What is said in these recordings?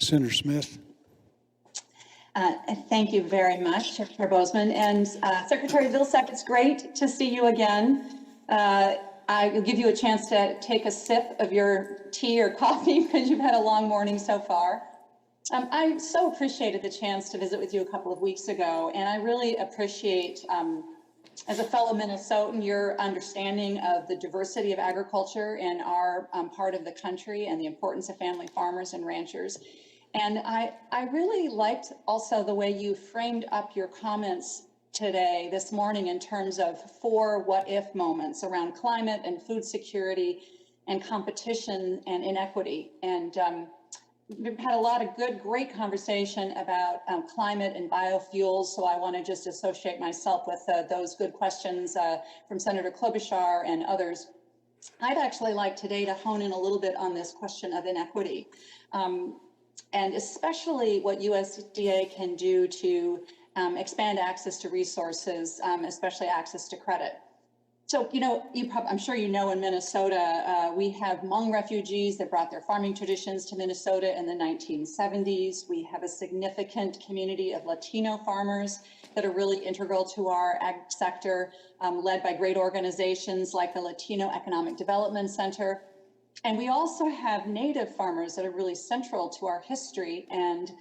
Senator Smith. Thank you very much, Chair Boozman. And Secretary Vilsack, it's great to see you again. I will give you a chance to take a sip of your tea or coffee because you've had a long morning so far. I so appreciated the chance to visit with you a couple of weeks ago, and I really appreciate, as a fellow Minnesotan, your understanding of the diversity of agriculture in our part of the country and the importance of family farmers and ranchers. And I really liked also the way you framed up your comments today, this morning, in terms of 4 what-if moments around climate and food security and competition and inequity. And we've had a lot of great conversation about climate and biofuels, so I want to just associate myself with those good questions from Senator Klobuchar and others. I'd actually like today to hone in a little bit on this question of inequity. And especially what USDA can do to expand access to resources, especially access to credit. So, you know, I'm sure you know in Minnesota, we have Hmong refugees that brought their farming traditions to Minnesota in the 1970s. We have a significant community of Latino farmers that are really integral to our ag sector, led by great organizations like the Latino Economic Development Center. And we also have Native farmers that are really central to our history and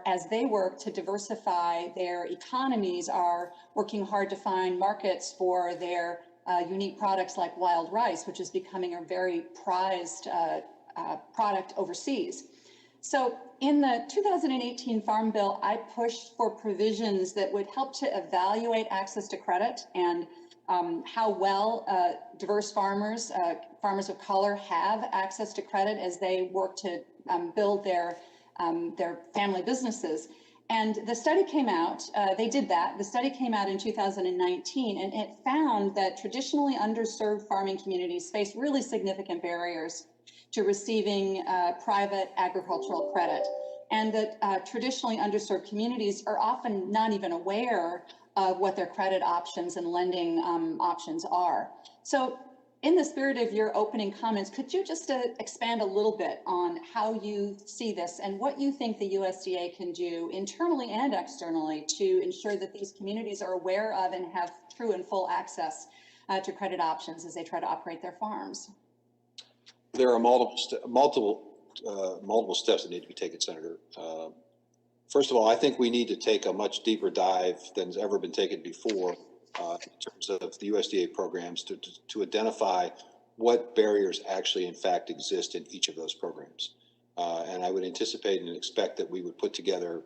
as they work to diversify their economies, are working hard to find markets for their unique products like wild rice, which is becoming a very prized product overseas. So in the 2018 Farm Bill, I pushed for provisions that would help to evaluate access to credit and how well diverse farmers, farmers of color, have access to credit as they work to build their family businesses. And the study came out, they did that. The study came out in 2019, and it found that traditionally underserved farming communities face really significant barriers to receiving private agricultural credit. And that traditionally underserved communities are often not even aware of what their credit options and lending options are. So in the spirit of your opening comments, could you just expand a little bit on how you see this and what you think the USDA can do internally and externally to ensure that these communities are aware of and have true and full access to credit options as they try to operate their farms? There are multiple steps that need to be taken, Senator. First of all, I think we need to take a much deeper dive than has ever been taken before in terms of the USDA programs to identify what barriers actually in fact exist in each of those programs. And I would anticipate and expect that we would put together,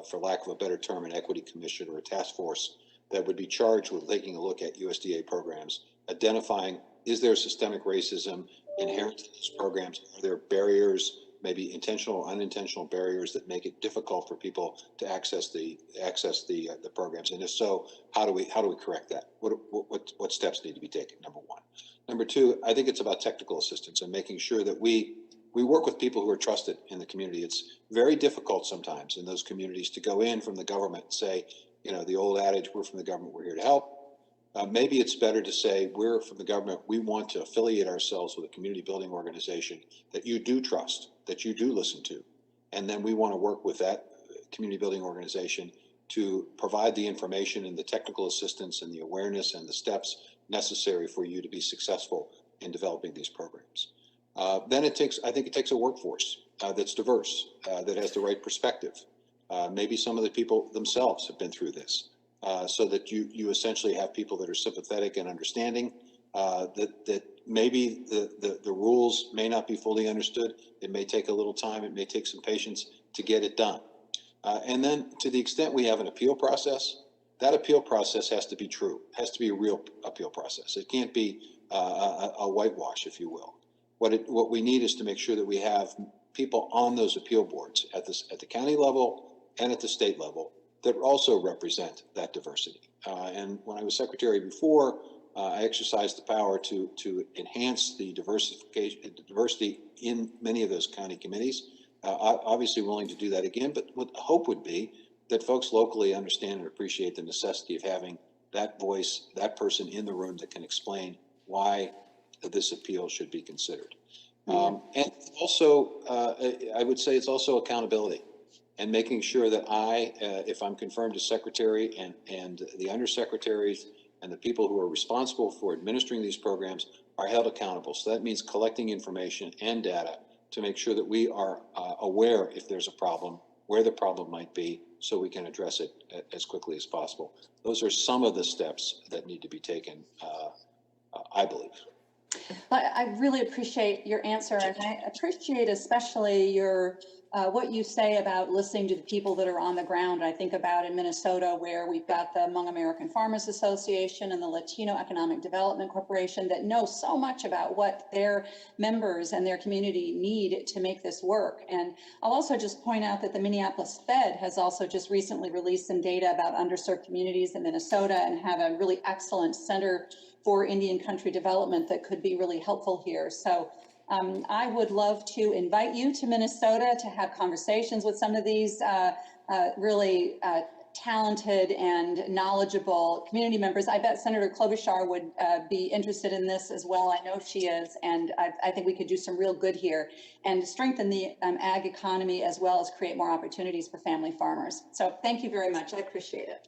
for lack of a better term, an equity commission or a task force that would be charged with taking a look at USDA programs, identifying, is there systemic racism inherent in these programs? Are there barriers, maybe intentional or unintentional barriers, that make it difficult for people to access the programs? And if so, how do we correct that? What steps need to be taken? Number one. Number two, I think it's about technical assistance and making sure that we work with people who are trusted in the community. It's very difficult sometimes in those communities to go in from the government and say, you know, the old adage, we're from the government, we're here to help. Maybe it's better to say, we're from the government, we want to affiliate ourselves with a community building organization that you do trust, that you do listen to. And then we want to work with that community building organization to provide the information and the technical assistance and the awareness and the steps necessary for you to be successful in developing these programs. Then I think it takes a workforce that's diverse, that has the right perspective. Maybe some of the people themselves have been through this. So that you essentially have people that are sympathetic and understanding, that maybe the rules may not be fully understood. It may take a little time. It may take some patience to get it done. And then to the extent we have an appeal process, that appeal process has to be true, has to be a real appeal process. It can't be a whitewash, if you will. What we need is to make sure that we have people on those appeal boards at the county level and at the state level that also represent that diversity. And when I was secretary before, I exercised the power to enhance the diversity in many of those county committees. Obviously willing to do that again, but what the hope would be that folks locally understand and appreciate the necessity of having that voice, that person in the room that can explain why this appeal should be considered. And also, I would say it's also accountability and making sure that if I'm confirmed as secretary and the undersecretaries and the people who are responsible for administering these programs are held accountable. So that means collecting information and data to make sure that we are aware if there's a problem, where the problem might be, so we can address it as quickly as possible. Those are some of the steps that need to be taken, I believe. I really appreciate your answer, and I appreciate especially your what you say about listening to the people that are on the ground. I think about in Minnesota, where we've got the Hmong American Farmers Association and the Latino Economic Development Corporation that know so much about what their members and their community need to make this work. And I'll also just point out that the Minneapolis Fed has also just recently released some data about underserved communities in Minnesota and have a really excellent center for Indian country development that could be really helpful here. So I would love to invite you to Minnesota to have conversations with some of these really talented and knowledgeable community members. I bet Senator Klobuchar would be interested in this as well. I know she is, and I think we could do some real good here and strengthen the ag economy as well as create more opportunities for family farmers. So thank you very much. I appreciate it.